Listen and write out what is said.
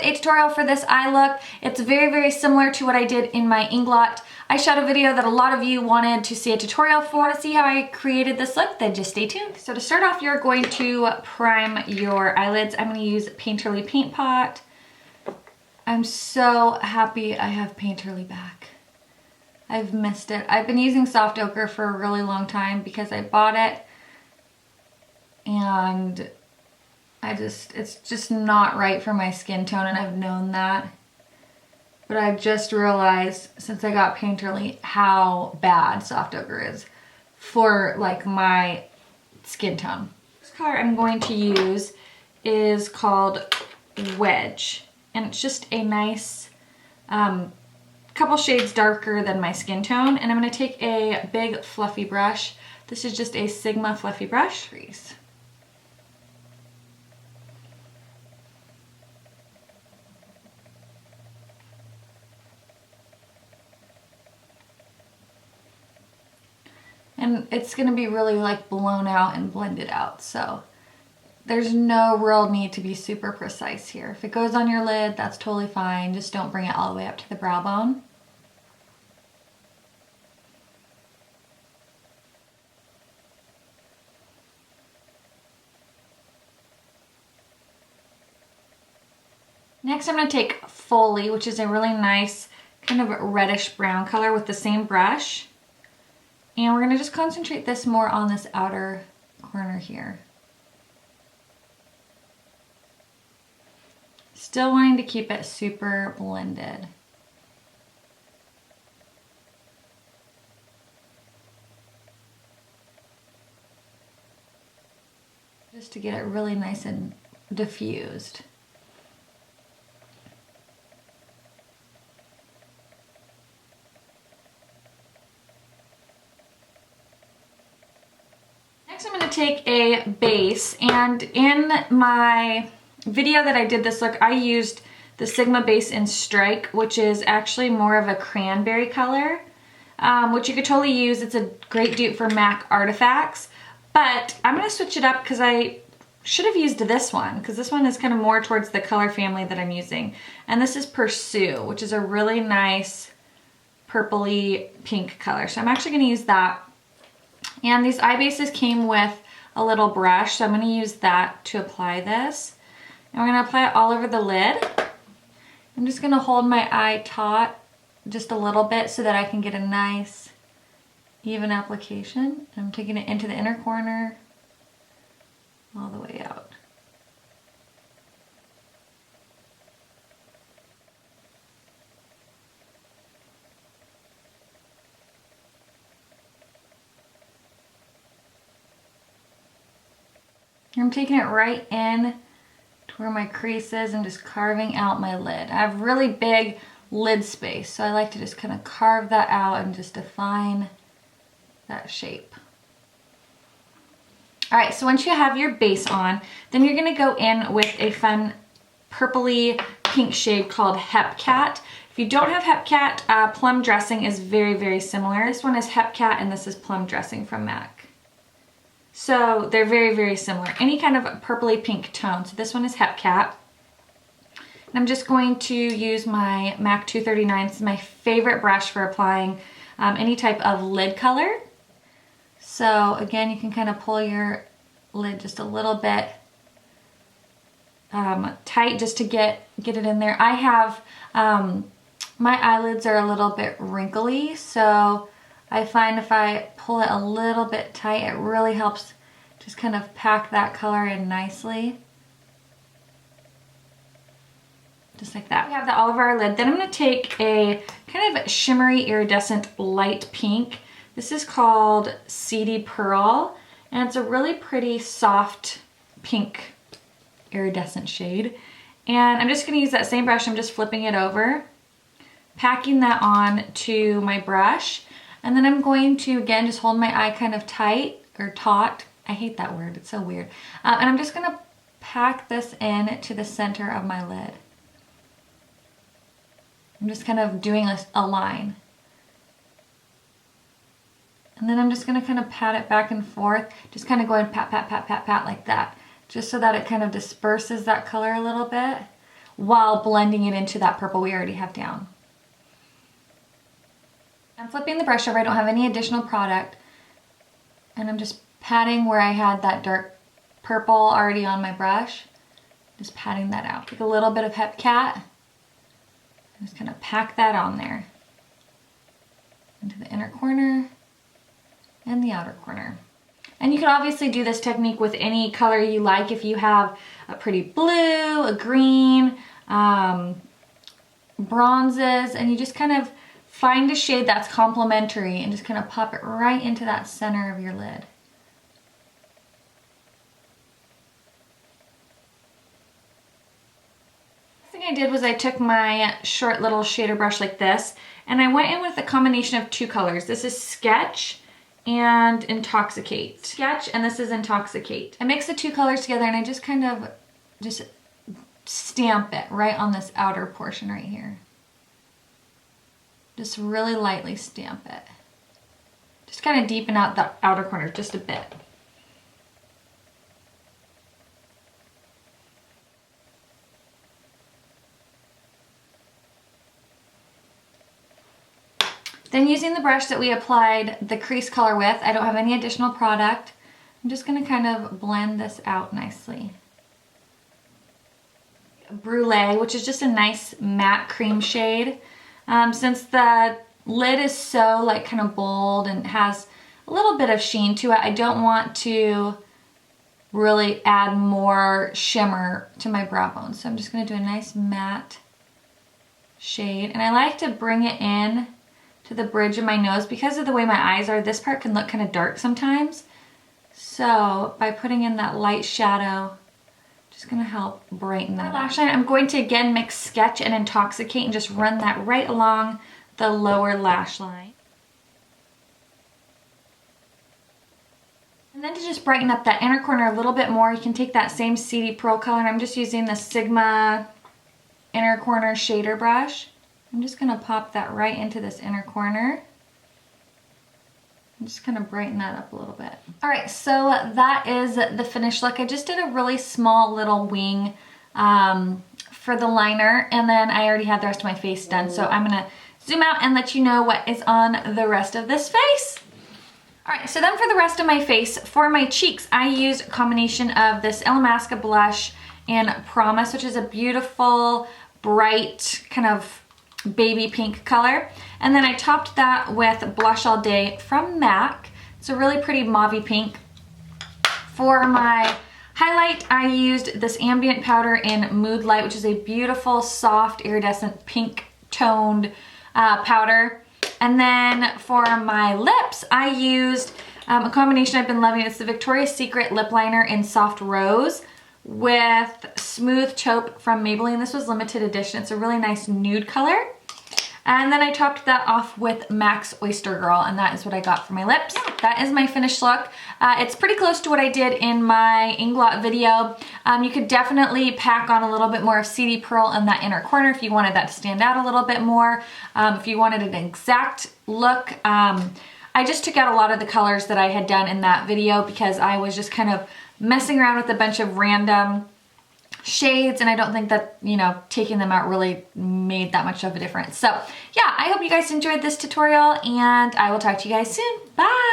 a tutorial for this eye look. It's very, very similar to what I did in my Inglot eyeshadow video that a lot of you wanted to see a tutorial for. To see how I created this look, then just stay tuned. So to start off, you're going to prime your eyelids. I'm going to use Painterly Paint Pot. I'm so happy I have Painterly back. I've missed it. I've been using soft ochre for a really long time because I bought it and it's just not right for my skin tone, and I've known that. But I've just realized since I got Painterly how bad soft ochre is for like my skin tone. This color I'm going to use is called Wedge, and it's just a nice couple shades darker than my skin tone. And I'm going to take a big fluffy brush. This is just a Sigma fluffy brush. And it's gonna be really like blown out and blended out, so there's no real need to be super precise here. If it goes on your lid, that's totally fine. Just don't bring it all the way up to the brow bone. Next, I'm gonna take Folie, which is a really nice kind of reddish brown color, with the same brush. And we're gonna just concentrate this more on this outer corner here. Still wanting to keep it super blended. Just to get it really nice and diffused. Next, I'm going to take a base, and in my video that I did this look, I used the Sigma base in Strike, which is actually more of a cranberry color, which you could totally use. It's a great dupe for MAC Artifacts, but I'm going to switch it up because I should have used this one, because this one is kind of more towards the color family that I'm using. And this is Pursue, which is a really nice purpley pink color. So I'm actually going to use that. And these eye bases came with a little brush, so I'm going to use that to apply this. And we're going to apply it all over the lid. I'm just going to hold my eye taut just a little bit so that I can get a nice even application. I'm taking it into the inner corner all the way out. I'm taking it right in to where my crease is and just carving out my lid. I have really big lid space, so I like to just kind of carve that out and just define that shape. All right, so once you have your base on, then you're gonna go in with a fun purpley pink shade called Hepcat. If you don't have Hepcat, Plum Dressing is very, very similar. This one is Hepcat and this is Plum Dressing from MAC. So they're very, very similar. Any kind of purpley pink tone. So this one is Hepcat. And I'm just going to use my MAC 239. This is my favorite brush for applying any type of lid color. So again, you can kind of pull your lid just a little bit tight just to get it in there. I have, my eyelids are a little bit wrinkly, so I find if I pull it a little bit tight, it really helps just kind of pack that color in nicely. Just like that. We have that all over our lid. Then I'm going to take a kind of shimmery iridescent light pink. This is called Seedy Pearl, and it's a really pretty soft pink iridescent shade. And I'm just going to use that same brush. I'm just flipping it over, packing that on to my brush. And then I'm going to, again, just hold my eye kind of tight or taut. I hate that word, it's so weird. And I'm just gonna pack this in to the center of my lid. I'm just kind of doing a line. And then I'm just gonna kind of pat it back and forth, just kind of going pat, pat, pat, pat, pat like that, just so that it kind of disperses that color a little bit. while blending it into that purple we already have down. I'm flipping the brush over. I don't have any additional product. And I'm just patting where I had that dark purple already on my brush. Just patting that out. Take a little bit of Hepcat. I'm just gonna pack that on there. Into the inner corner and the outer corner. And you can obviously do this technique with any color you like. If you have a pretty blue, a green, bronzes, and you just kind of find a shade that's complementary and just kind of pop it right into that center of your lid. The thing I did was I took my short little shader brush like this, and I went in with a combination of two colors. This is Sketch and Intoxicate. Sketch, and this is Intoxicate. I mixed the two colors together and I just kind of just stamp it right on this outer portion right here. Just really lightly stamp it. Just kind of deepen out the outer corner just a bit. Then using the brush that we applied the crease color with, I don't have any additional product. I'm just gonna kind of blend this out nicely. Brule, which is just a nice matte cream shade. Since the lid is so like kind of bold and has a little bit of sheen to it, I don't want to really add more shimmer to my brow bone. So I'm just gonna do a nice matte shade. And I like to bring it in to the bridge of my nose. Because of the way my eyes are, this part can look kind of dark sometimes. So by putting in that light shadow, just gonna help brighten that lash line. I'm going to again mix Sketch and Intoxicate and just run that right along the lower lash line. And then to just brighten up that inner corner a little bit more, you can take that same Seedy Pearl color, and I'm just using the Sigma inner corner shader brush. I'm just gonna pop that right into this inner corner. I'm just gonna brighten that up a little bit. All right, so that is the finished look. I just did a really small little wing for the liner, and then I already had the rest of my face done. So I'm gonna zoom out and let you know what is on the rest of this face. All right, so then for the rest of my face, for my cheeks, I used a combination of this Illamasqua blush and Promise, which is a beautiful, bright, kind of baby pink color. And then I topped that with Blush All Day from MAC. It's a really pretty mauvey pink. For my highlight, I used this Ambient powder in Mood Light, which is a beautiful, soft, iridescent pink toned powder. And then for my lips, I used a combination I've been loving. It's the Victoria's Secret lip liner in Soft Rose with Smooth Taupe from Maybelline. This was limited edition. It's a really nice nude color. And then I topped that off with MAC's Oyster Girl, and that is what I got for my lips. That is my finished look. It's pretty close to what I did in my Inglot video. You could definitely pack on a little bit more of Seedy Pearl in that inner corner if you wanted that to stand out a little bit more. If you wanted an exact look, I just took out a lot of the colors that I had done in that video because I was just kind of messing around with a bunch of random shades, and I don't think that, you know, taking them out really made that much of a difference. So yeah, I hope you guys enjoyed this tutorial, and I will talk to you guys soon. Bye!